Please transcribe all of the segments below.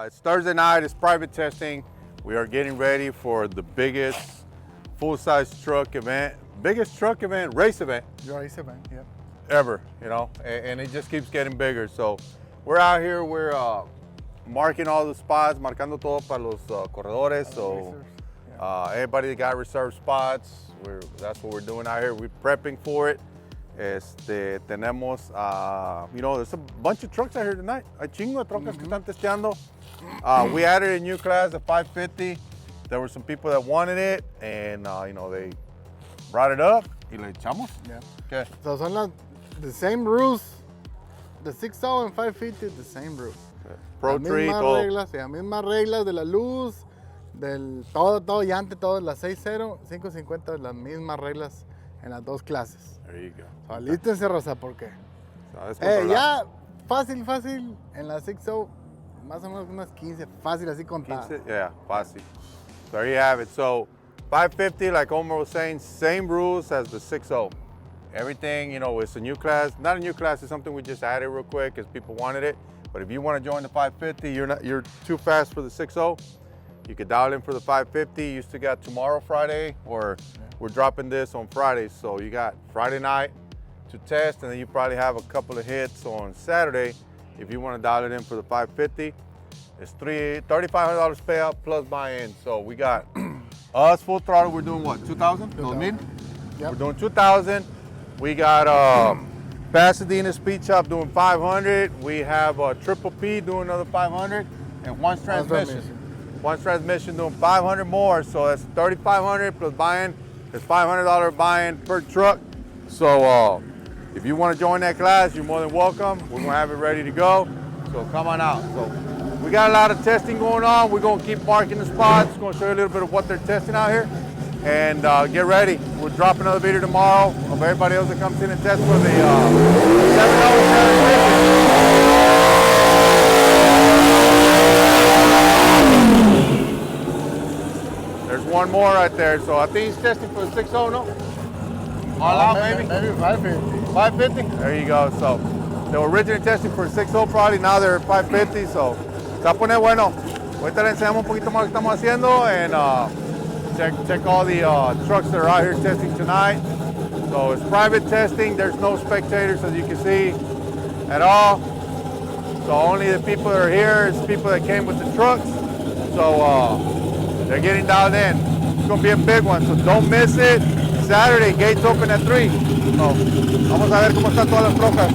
It's Thursday night, it's private testing. We are getting ready for the biggest full-size truck event, race event Yep. ever, and it just keeps getting bigger. So we're out here, we're marking all the spots, marcando todo para los corredores. So everybody that got reserved spots, that's what we're doing out here. We're prepping for it. Tenemos, there's a bunch of trucks out here tonight. Hay chingo de trocas que están testeando. We added a new class, the 550. There were some people that wanted it, and they brought it up. Y le echamos. Yeah. Okay. So son the same rules. The 6.0 and 550, the same rules. Pro Tree, todo. Las mismas reglas de la luz, del todo, llante, todo, las 6.0, 5.50, las mismas reglas en las dos clases. There you go. So, alístense, raza, porque ya ya fácil, en la 6.0, más o menos unas 15, fácil así contar. Yeah, fácil. So there you have it. So 550, like Omar was saying, same rules as the 6.0. Everything, it's a new class. Not a new class, it's something we just added real quick because people wanted it. But if you want to join the 550, you're too fast for the 6.0, you could dial in for the 550. You still got tomorrow, Friday, or we're dropping this on Friday. So you got Friday night to test, and then you probably have a couple of hits on Saturday if you want to dial it in for the 550. It's $3,500 payout plus buy-in. So we got us full throttle. We're doing what, 2,000? Yep. We're doing 2,000. We got Pasadena Speed Shop doing 500. We have Triple P doing another 500, and One's Transmission doing 500 more. So that's 3,500 plus buy-in. It's $500 buy-in per truck. So if you want to join that class, you're more than welcome. We're gonna have it ready to go. So come on out. So we got a lot of testing going on. We're gonna keep marking the spots. We're gonna show you a little bit of what they're testing out here. And get ready. We'll drop another video tomorrow of everybody else that comes in and tests for the 7.0. There's one more right there. So I think he's testing for the 6.0, no? All out, maybe? Maybe 550. 550? There you go. So they were originally testing for 6.0 probably. Now they're 550. So se va a poner bueno. Ahorita le enseñamos un poquito más lo que estamos haciendo. And check all the trucks that are out here testing tonight. So it's private testing. There's no spectators, as you can see, at all. So only the people that are here is people that came with the trucks. So they're getting dialed in. It's going to be a big one, so don't miss it. Saturday, gates open at 3. So vamos a ver cómo están todas las trocas.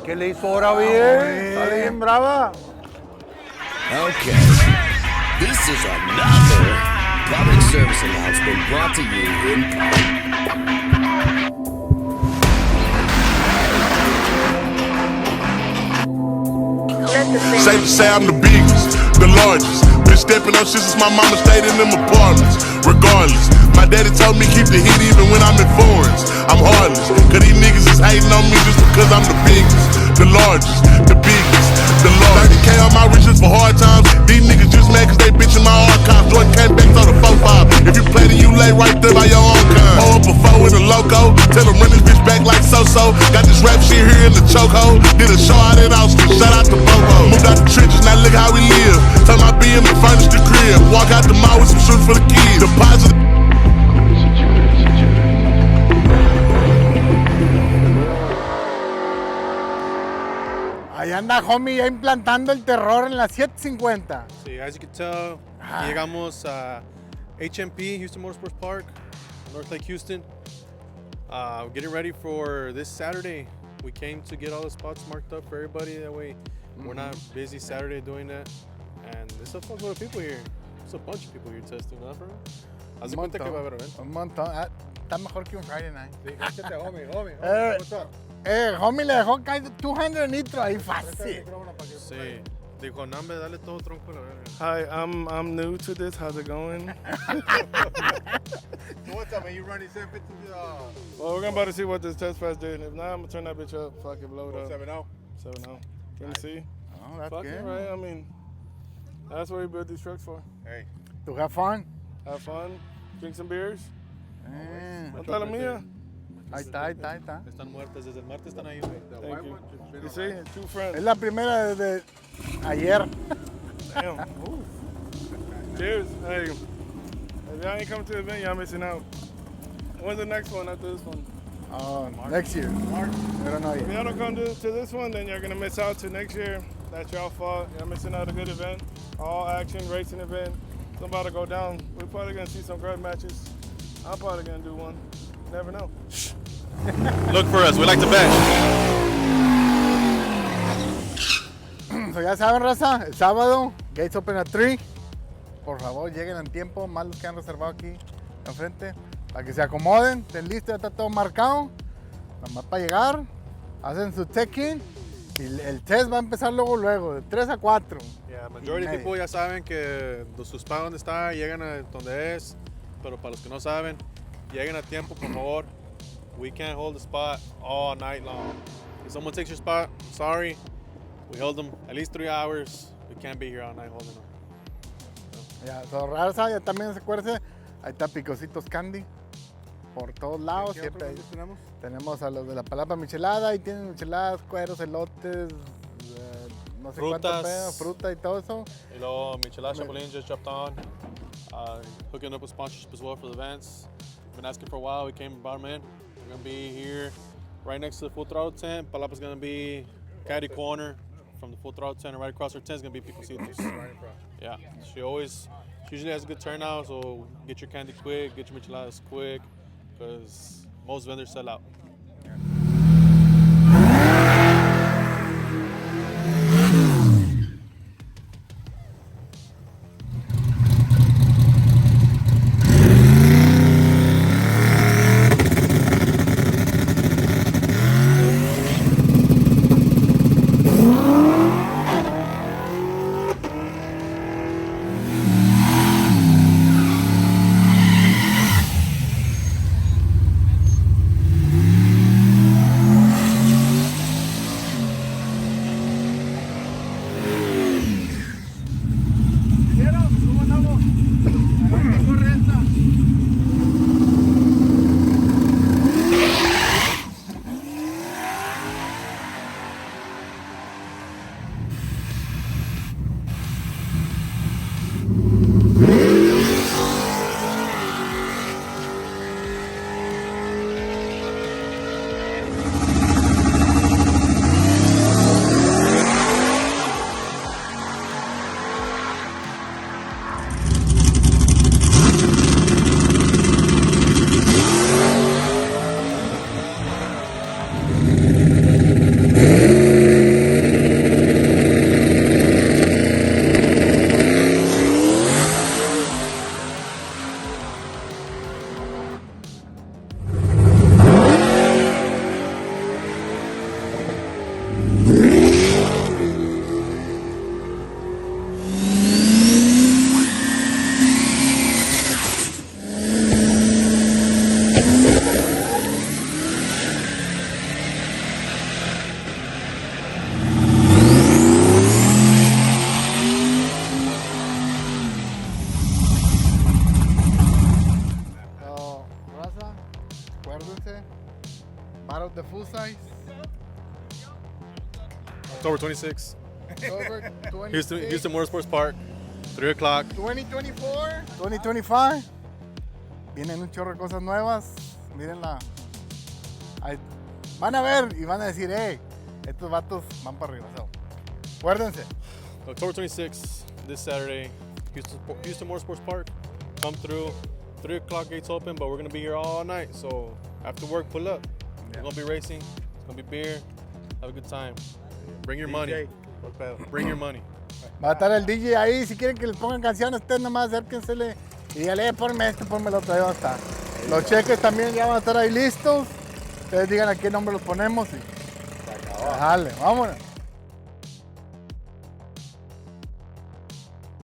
¿Qué le hizo ahora bien? Sale bien brava. Okay. This is another public service announcement brought to you in part. Safe to say I'm the biggest, the largest. Been stepping up shit since my mama stayed in them apartments. Regardless, my daddy told me keep the heat even when I'm in foreigns. I'm heartless, cause these niggas is hating on me just because I'm the biggest, the largest, the biggest, the largest. 30K on my riches for hard times. These niggas just mad cause they bitchin' my archives. Jordan came back, throw the 4-5. If you play then you lay right there by your own kind. Pull up a 4 with a loco, tell them run this bitch back like so-so. Got this rap shit here in the chokehold. Did a show out in Austin, shout out to Bobo. Moved out the trenches, now look how we live. Turn my BM and furnish the crib. Walk out the mall with some shoes for the kids. Deposit. Ahí anda, homie, ya implantando el terror en la 750. Sí, as you can tell, llegamos a HMP, Houston Motorsports Park, North Lake, Houston. Getting ready for this Saturday. We came to get all the spots marked up for everybody. That way, we're not busy Saturday doing that. And there's a fuck load of people here. There's a bunch of people here testing, ¿no, bro? Haz de cuenta que va a haber evento. Un montón. Está mejor que un Friday night. Sí, homie, Eh, what's up? homie le dejó caer 200 nitro ahí fácil. Sí. Dijo, no, hombre, dale todo tronco a la verga. Hi, I'm new to this. How's it going? So what's up, man? You running 750 Well, we're about to see what this test pass did. If not, I'm gonna turn that bitch up. Fuck it, blow it up. 7-0? 7-0. Can you see? Oh, that's Fuck good. it, right? I mean, that's what we built these trucks for. Hey. To have fun. Have fun, drink some beers. Eh, Don't tell them here. ahí está. Están muertas. Desde el martes están ahí, güey. Thank you. You see, two friends. Es la primera desde ayer. Damn. Cheers. Hey, if y'all ain't coming to the event, y'all missing out. When's the next one after this one? Oh, next year. I don't know If yet. y'all don't come to this one, then you're gonna miss out to next year. That's y'all fault. You're missing out a good event. All action racing event. It's about to go down. We're probably gonna see some great matches. I'm probably gonna do one. You never know. Look for us. We like to bet. So ya saben, raza, el sábado, gates open at 3. Por favor, lleguen en tiempo, más los que han reservado aquí enfrente, para que se acomoden, estén listos, ya está todo marcado. Nada más para llegar, hacen su check-in y el test va a empezar luego, de 3 a 4. Yeah, majority of people ya saben que su spot donde está, llegan a donde es, pero para los que no saben, lleguen a tiempo, por favor. We can't hold the spot all night long. If someone takes your spot, sorry, we held them at least 3 hours. We can't be here all night holding them. Ya, so, raza, ya también se acuerden, ahí está Picositos Candy, por todos lados, siempre ahí. Tenemos a los de la Palapa Michelada, ahí tienen micheladas, cueros, elotes, no sé cuánto Frutas. pedo, fruta y todo eso. You know, Michelada Chapulín just jumped on, hooking up with sponsorship as well for the events. Been asking for a while. We came and brought them in. We're gonna be here, right next to the Full Throttle tent. Palapa's gonna be caddy corner from the Full Throttle tent, and right across her tent is gonna be Picositos. Yeah, she usually has a good turnout. So get your candy quick, get your micheladas quick, because most vendors sell out. Battle of the Fullsize. October 26th, October 26, Houston Motorsports Park, 3 o'clock. 2024. 2025. Vienen un chorro de cosas nuevas. Mírenla. Ahí van a ver y van a decir, hey, estos vatos van para arriba. So, acuérdense. October 26th, this Saturday, Houston Motorsports Park. Come through, 3 o'clock gates open, but we're gonna be here all night. So after work, pull up. We're gonna be racing. It's gonna be beer. Have a good time. Bring your money. Bring your money. Va a estar el DJ ahí. Si quieren que les pongan canciones, ustedes nomás acérquensele y dígale, ponme esto, ponme lo otro. Ahí va a estar. Los cheques también ya van a estar ahí listos. Ustedes digan a qué nombre los ponemos y Dale, vámonos.